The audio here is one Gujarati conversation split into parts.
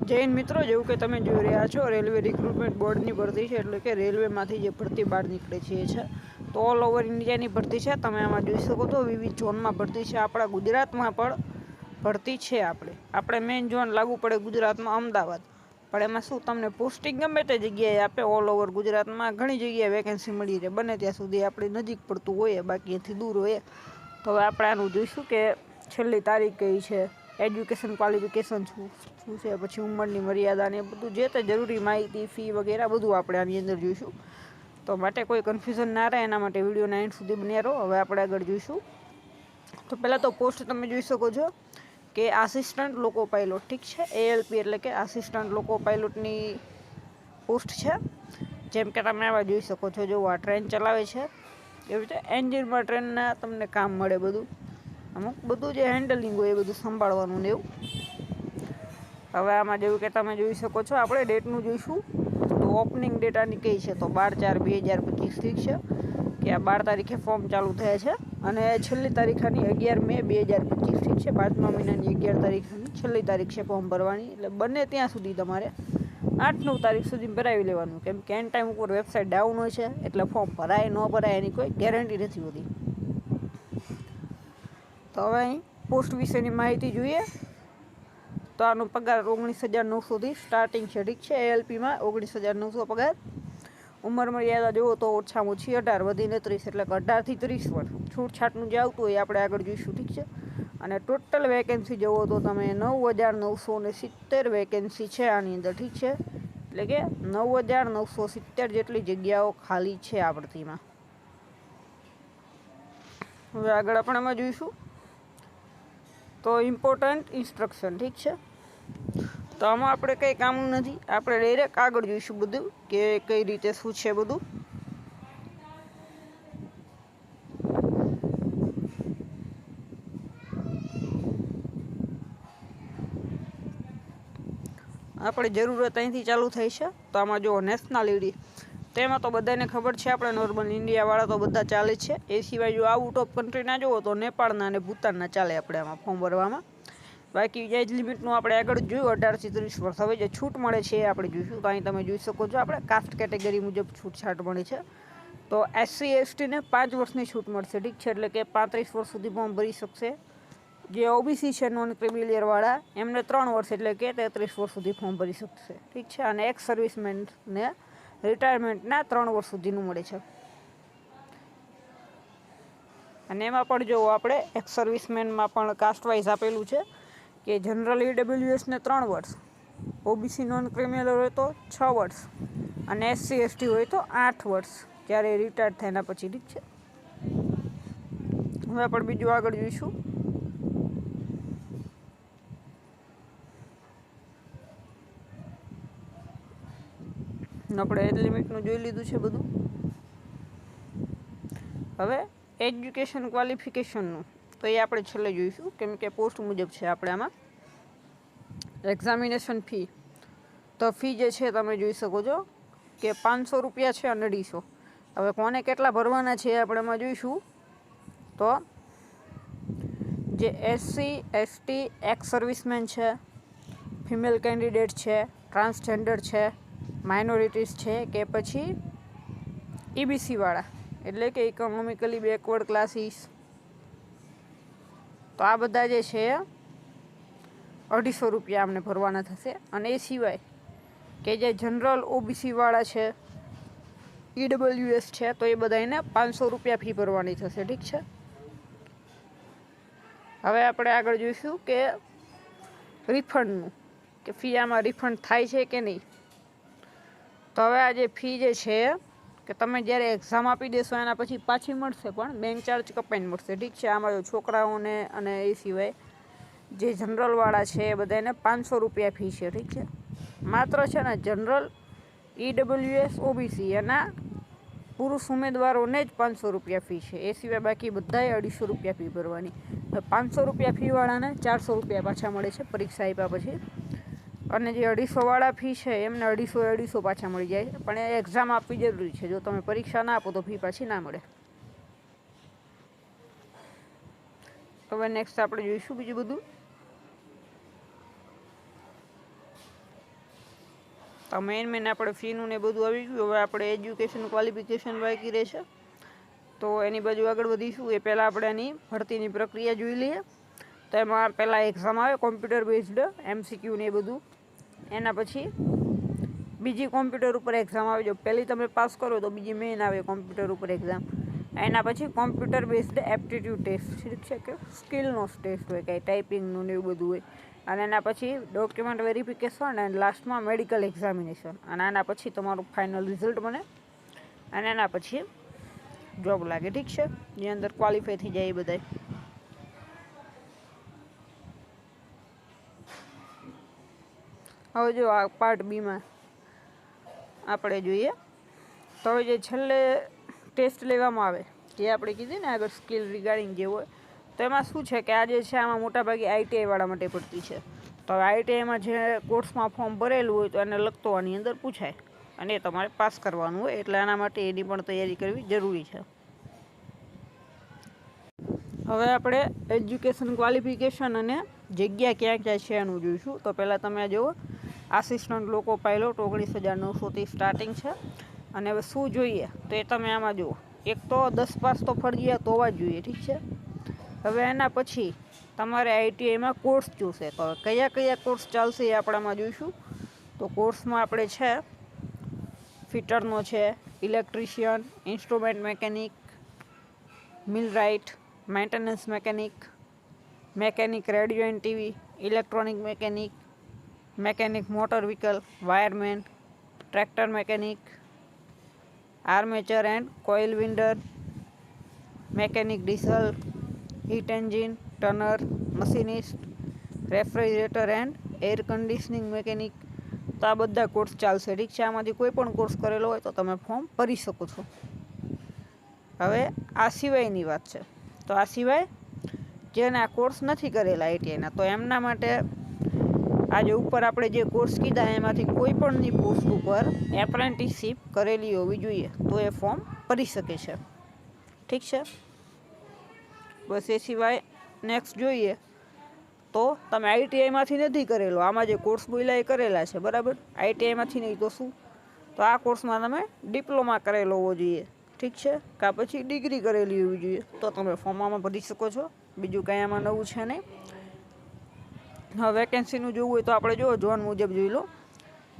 જૈન મિત્રો, જેવું કે તમે જોઈ રહ્યા છો, રેલવે રિક્રુટમેન્ટ બોર્ડની ભરતી છે, એટલે કે રેલવેમાંથી જે ભરતી બહાર નીકળે છે તો ઓલ ઓવર ઇન્ડિયાની ભરતી છે. તમે આમાં જોઈ શકો છો વિવિધ ઝોનમાં ભરતી છે. આપણા ગુજરાતમાં પણ ભરતી છે. આપણે મેઇન ઝોન લાગુ પડે ગુજરાતમાં અમદાવાદ, પણ એમાં શું તમને પોસ્ટિંગ ગમે તે જગ્યાએ આપે. ઓલ ઓવર ગુજરાતમાં ઘણી જગ્યાએ વેકેન્સી મળી રહે, બને ત્યાં સુધી આપણે નજીક પડતું હોય, બાકી એથી દૂર હોય. તો હવે આપણે આનું જોઈશું કે છેલ્લી તારીખ કઈ છે, એજ્યુકેશન ક્વોલિફિકેશન શું છે, પછી ઉંમરની મર્યાદા ને બધું જે તે જરૂરી માહિતી, ફી વગેરે બધું આપણે આની અંદર જોઈશું. તો માટે કોઈ કન્ફ્યુઝન ના રહે એના માટે વિડીયોના એન્ડ સુધી બન્યા રહો. હવે આપણે આગળ જોઈશું. તો પહેલાં તો પોસ્ટ તમે જોઈ શકો છો કે આસિસ્ટન્ટ લોકો પાયલોટ, ઠીક છે, ALP એટલે કે આસિસ્ટન્ટ લોકો પાયલોટની પોસ્ટ છે. જેમ કે તમે આવા જોઈ શકો છો, જો આ ટ્રેન ચલાવે છે એવી રીતે એન્જિનમાં ટ્રેનના તમને કામ મળે, બધું અમુક બધું જે હેન્ડલિંગ હોય એ બધું સંભાળવાનું ને એવું. હવે આમાં જેવું કે તમે જોઈ શકો છો, આપણે ડેટનું જોઈશું. તો ઓપનિંગ ડેટ આની કઈ છે, તો 12/4/2025 ઠીક છે, કે આ 12 તારીખે ફોર્મ ચાલુ થયા છે. અને છેલ્લી તારીખ આની 11 મે 2025 ઠીક છે, 5મા મહિનાની 11 તારીખની છેલ્લી તારીખ છે ફોર્મ ભરવાની. એટલે બને ત્યાં સુધી તમારે 8-9 તારીખ સુધી ભરાવી લેવાનું, કેમ કે એન ટાઈમ ઉપર વેબસાઇટ ડાઉન હોય છે, એટલે ફોર્મ ભરાય ન ભરાય એની કોઈ ગેરંટી નથી હોતી. તો હવે અહીં પોસ્ટ વિશેની માહિતી જોઈએ. તો આનો પગાર 19,900થી સ્ટાર્ટિંગ છે, ઠીક છે. ALPમાં 19,900 પગાર. ઉંમર મર્યાદા જુઓ તો ઓછામાં ઓછી 18, વધીને 30, એટલે કે 18 થી 30 વર્ષ. છૂટછાટનું જે આવતું હોય આપણે આગળ જોઈશું, ઠીક છે. અને ટોટલ વેકેન્સી જુઓ તો તમે 9,970 વેકેન્સી છે આની અંદર, ઠીક છે. એટલે કે 9,970 જેટલી જગ્યાઓ ખાલી છે આ ભરતીમાં. હવે આગળ આપણે એમાં જોઈશું તો ઇમ્પોર્ટન્ટ ઇન્સ્ટ્રક્શન, ઠીક છે. તો આમાં આપણે કંઈ કામ નથી, આપણે ડાયરેક્ટ આગળ જોઈશું બધું કે કઈ રીતે શું છે બધું. આપણે જરૂરત અહીંથી ચાલુ થઈ છે. તો આમાં જો નેશનાલિટી, તેમાં તો બધાને ખબર છે, આપણે નોર્મલ ઇન્ડિયાવાળા તો બધા ચાલે છે. એ સિવાય જો આઉટ ઓફ કન્ટ્રીના જુઓ તો નેપાળના અને ભૂતાનના ચાલે આપણે આમાં ફોર્મ ભરવામાં. બાકી એજ લિમિટનું આપણે આગળ જોયું 18 થી 30 વર્ષ. હવે જે છૂટ મળે છે એ આપણે જોઈશું. તો અહીં તમે જોઈ શકો છો, આપણે કાસ્ટ કેટેગરી મુજબ છૂટછાટ મળે છે. તો SC/STને 5 વર્ષની છૂટ મળશે, ઠીક છે, એટલે કે 35 વર્ષ સુધી ફોર્મ ભરી શકશે. જે OBC છે, નોન ક્રિમિલિયરવાળા, એમને 3 વર્ષ એટલે કે 33 વર્ષ સુધી ફોર્મ ભરી શકશે, ઠીક છે. અને એક્સ સર્વિસમેનને રિટાયરમેન્ટના 3 વર્ષ સુધીનું મળે છે. અને એમાં પણ જો આપણે એક્સ સર્વિસમેનમાં પણ કાસ્ટ વાઇઝ આપેલું છે કે જનરલ EWSને 3 વર્ષ, OBC નોન ક્રિમિનલ હોય તો 6 વર્ષ, અને SC/ST હોય તો 8 વર્ષ, જ્યારે રિટાયર્ડ થાય એના પછી, ઠીક છે. હવે આપણે બીજું આગળ જોઈશું. આપણે એજ લિમિટનું જોઈ લીધું છે બધું. હવે એજ્યુકેશન ક્વોલિફિકેશનનું તો એ આપણે છેલ્લે જોઈશું, કેમ કે પોસ્ટ મુજબ છે આપણે આમાં. એક્ઝામિનેશન ફી, તો ફી જે છે તમે જોઈ શકો છો કે 500 રૂપિયા છે અને 150. હવે કોને કેટલા ભરવાના છે એ આપણે એમાં જોઈશું. તો જે SC/ST એક્સ સર્વિસમેન છે, ફિમેલ કેન્ડિડેટ છે, ટ્રાન્સજેન્ડર છે, માઇનોરિટીઝ છે, કે પછી EBC વાળા, એટલે કે ઇકોનોમિકલી બેકવર્ડ ક્લાસીસ, તો આ બધા જે છે 250 રૂપિયા અમને ભરવાના થશે. અને એ સિવાય કે જે જનરલ OBC વાળા છે, EWS છે, તો એ બધાને 500 રૂપિયા ફી ભરવાની થશે, ઠીક છે. હવે આપણે આગળ જોઈશું કે રિફંડનું, કે ફી આમાં રિફંડ થાય છે કે નહીં. તો હવે આ જે ફી જે છે કે તમે જ્યારે એક્ઝામ આપી દેશો એના પછી પાછી મળશે, પણ બેંક ચાર્જ કપાઈને મળશે, ઠીક છે. આમાં જો છોકરાઓને અને એ સિવાય જે જનરલવાળા છે એ બધાને 500 રૂપિયા ફી છે, ઠીક છે. માત્ર છે ને જનરલ, EWS, OBC એના પુરુષ ઉમેદવારોને જ 500 રૂપિયા ફી છે. એ સિવાય બાકી બધાએ 250 રૂપિયા ફી ભરવાની. 500 રૂપિયા ફીવાળાને 400 રૂપિયા પાછા મળે છે પરીક્ષા આપ્યા પછી. અને જે 250વાળા ફી છે એમને 250 પાછા મળી જાય છે. પણ એ એક્ઝામ આપવી જરૂરી છે. જો તમે પરીક્ષા ના આપો તો ફી પાછી ના મળે. હવે નેક્સ્ટ આપણે જોઈશું બીજું બધું. તો મેન આપણે ફીનું ને બધું આવી ગયું. હવે આપણે એજ્યુકેશન ક્વોલિફિકેશન બાકી રહેશે, તો એની બાજુ આગળ વધીશું. એ પહેલાં આપણે એની ભરતીની પ્રક્રિયા જોઈ લઈએ. તો એમાં પહેલાં એક્ઝામ આવે કોમ્પ્યુટર બેઝડ MCQ ને એ બધું. એના પછી બીજી કોમ્પ્યુટર ઉપર એક્ઝામ આવે. જો પહેલી તમે પાસ કરો તો બીજી મેઇન આવે કોમ્પ્યુટર ઉપર એક્ઝામ. એના પછી કોમ્પ્યુટર બેઝડ એપ્ટિટ્યૂડ ટેસ્ટ, ઠીક છે, કે સ્કિલનો ટેસ્ટ હોય, કંઈ ટાઈપિંગનું ને એવું બધું હોય. અને એના પછી ડોક્યુમેન્ટ વેરિફિકેશન અને લાસ્ટમાં મેડિકલ એક્ઝામિનેશન. અને આના પછી તમારું ફાઇનલ રિઝલ્ટ બને અને એના પછી જોબ લાગે, ઠીક છે, જે અંદર ક્વોલિફાય થઈ જાય એ બધાય. હવે જો આ પાર્ટ બીમાં આપણે જોઈએ તો હવે જે છેલ્લે ટેસ્ટ લેવામાં આવે જે આપણે કીધી ને આગળ સ્કિલ રિગાર્ડિંગ જે હોય, તો એમાં શું છે કે આ જે છે આમાં મોટાભાગે ITI-વાળા માટે પડતી છે. તો હવે ITI-માં જે કોર્સમાં ફોર્મ ભરેલું હોય તો એને લગતો આની અંદર પૂછાય અને એ તમારે પાસ કરવાનું હોય, એટલે આના માટે એની પણ તૈયારી કરવી જરૂરી છે. હવે આપણે એજ્યુકેશન ક્વોલિફિકેશન અને જગ્યા ક્યાં ક્યાં છે એનું જોઈશું. તો પહેલાં તમે જુઓ, આસિસ્ટન્ટ લોકો પાયલોટ 19,900થી સ્ટાર્ટિંગ છે. અને હવે શું જોઈએ તો એ તમે આમાં જુઓ. એક તો 10 પાસ તો ફરજિયાત હોવા જ જોઈએ, ઠીક છે. હવે એના પછી તમારે ITI-માં કોર્સ જોશે. તો કયા કયા કોર્સ ચાલશે એ આપણામાં જોઈશું. તો કોર્સમાં આપણે છે ફિટરનો છે, electrician, instrument mechanic, millwright, maintenance mechanic, mechanic radio and TV, electronic mechanic, mechanic motor vehicle, wireman, tractor mechanic, armature and coil winder, mechanic diesel, heat engine, turner, machinist, refrigerator and air conditioning mechanic. તો આ બધા કોર્સ ચાલશે, ઠીક છે. આમાંથી કોઈ પણ કોર્સ કરેલો હોય તો તમે ફોર્મ ભરી શકો છો. હવે આ સિવાયની વાત છે, તો આ સિવાય જેને આ કોર્સ નથી કરેલા ITI-ના, તો એમના માટે આજે ઉપર આપણે જે કોર્સ કીધા એમાંથી કોઈ પણની પોસ્ટ ઉપર એપ્રેન્ટિસશીપ કરેલી હોવી જોઈએ, તો એ ફોર્મ ભરી શકે છે, ઠીક છે. બસ એ સિવાય નેક્સ્ટ જોઈએ તો તમે ITI-માંથી નથી કરેલો, આમાં જે કોર્સ બોલ્યા એ કરેલા છે, બરાબર. ITI-માંથી નહીં તો શું, તો આ કોર્સમાં તમે ડિપ્લોમા કરેલો હોવો જોઈએ, ઠીક છે, કાં પછી ડિગ્રી કરેલી હોવી જોઈએ, તો તમે ફોર્મ આમાં ભરી શકો છો. બીજું કંઈ આમાં નવું છે નહીં. હવે વેકેન્સીનું જોવું હોય તો આપણે જુઓ ઝોન મુજબ જોઈ લો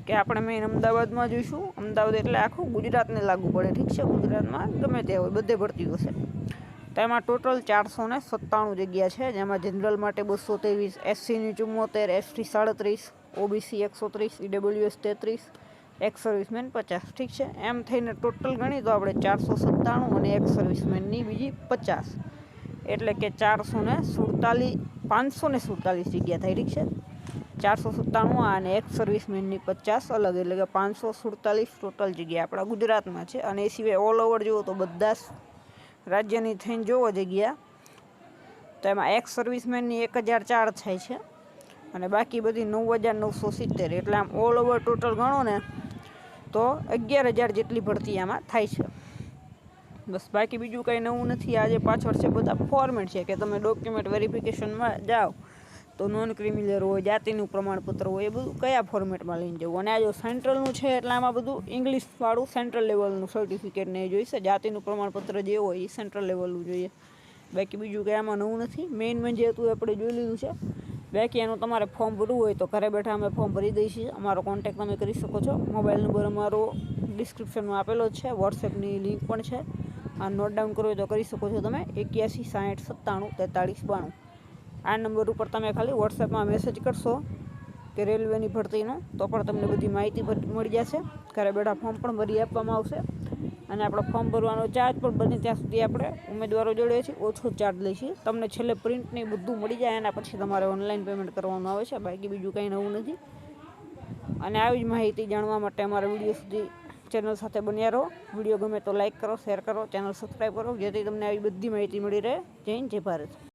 કે આપણે મેઇન અમદાવાદમાં જોઈશું. અમદાવાદ એટલે આખું ગુજરાતને લાગુ પડે, ઠીક છે. ગુજરાતમાં ગમે તે હોય બધે ભરતી હશે. તો એમાં ટોટલ 497 જગ્યા છે, જેમાં જનરલ માટે 223, SC-ની 74, ST 37, OBC 130, EWS 33, x servicemen 50, ઠીક છે. એમ થઈને ટોટલ ગણી તો આપણે 497 અને એક્સ સર્વિસમેનની બીજી 50, એટલે કે 547 જગ્યા થાય, ઠીક છે. 497 અને એક્સ સર્વિસમેનની 50 અલગ, એટલે કે 547 ટોટલ જગ્યા આપણા ગુજરાતમાં છે. અને એ સિવાય ઓલ ઓવર જુઓ તો બધા રાજ્યની થઈને જોવો જગ્યા, તો એમાં એક્સ સર્વિસમેનની 1004 થાય છે અને બાકી બધી 9,970. એટલે આમ ઓલ ઓવર ટોટલ ગણો ને તો 11,000 જેટલી ભરતી આમાં થાય છે. બસ, બાકી બીજું કંઈ નવું નથી. આજે પાછળ છે બધા ફોર્મેટ છે કે તમે ડોક્યુમેન્ટ વેરિફિકેશનમાં જાઓ તો નોન ક્રિમિનલ હોય, જાતિનું પ્રમાણપત્ર હોય, એ બધું કયા ફોર્મેટમાં લઈને જવું. અને આ જો સેન્ટ્રલનું છે એટલે આમાં બધું ઇંગ્લિશવાળું સેન્ટ્રલ લેવલનું સર્ટિફિકેટ ને એ જોઈશે. જાતિનું પ્રમાણપત્ર જે હોય એ સેન્ટ્રલ લેવલનું જોઈએ. બાકી બીજું કંઈ આમાં નવું નથી. મેઇન જે હતું આપણે જોઈ લીધું છે. બાકી એનું તમારે ફોર્મ ભરવું હોય તો ઘરે બેઠા અમે ફોર્મ ભરી દઈએ છીએ. અમારો કોન્ટેક્ટ તમે કરી શકો છો. મોબાઈલ નંબર અમારો ડિસ્ક્રિપ્શનમાં આપેલો જ છે, વોટ્સએપની લિંક પણ છે. આ નોટ ડાઉન કરવું હોય તો કરી શકો છો તમે. 81 60 97 43 92. આ નંબર ઉપર તમે ખાલી વોટ્સએપમાં મેસેજ કરશો કે રેલવેની ભરતીનું, તો પણ તમને બધી માહિતી મળી જશે. ઘરે બેઠા ફોર્મ પણ ભરી આપવામાં આવશે. અને આપણો ફોર્મ ભરવાનો ચાર્જ પણ બને ત્યાં સુધી આપણે ઉમેદવારો જોડે છે ઓછો ચાર્જ લઈએ છીએ. તમને છેલ્લે પ્રિન્ટની બધું મળી જાય, એના પછી તમારે ઓનલાઈન પેમેન્ટ કરવાનું આવે છે. બાકી બીજું કંઈ નવું નથી. અને આવી જ માહિતી જાણવા માટે અમારા વિડીયો સુધી ચેનલ સાથે બન્યા રહો. વિડીયો ગમે તો લાઇક કરો, શેર કરો, ચેનલ સબસ્ક્રાઈબ કરો, જેથી તમને આવી બધી માહિતી મળી રહે. જય હિન્દ, જય ભારત.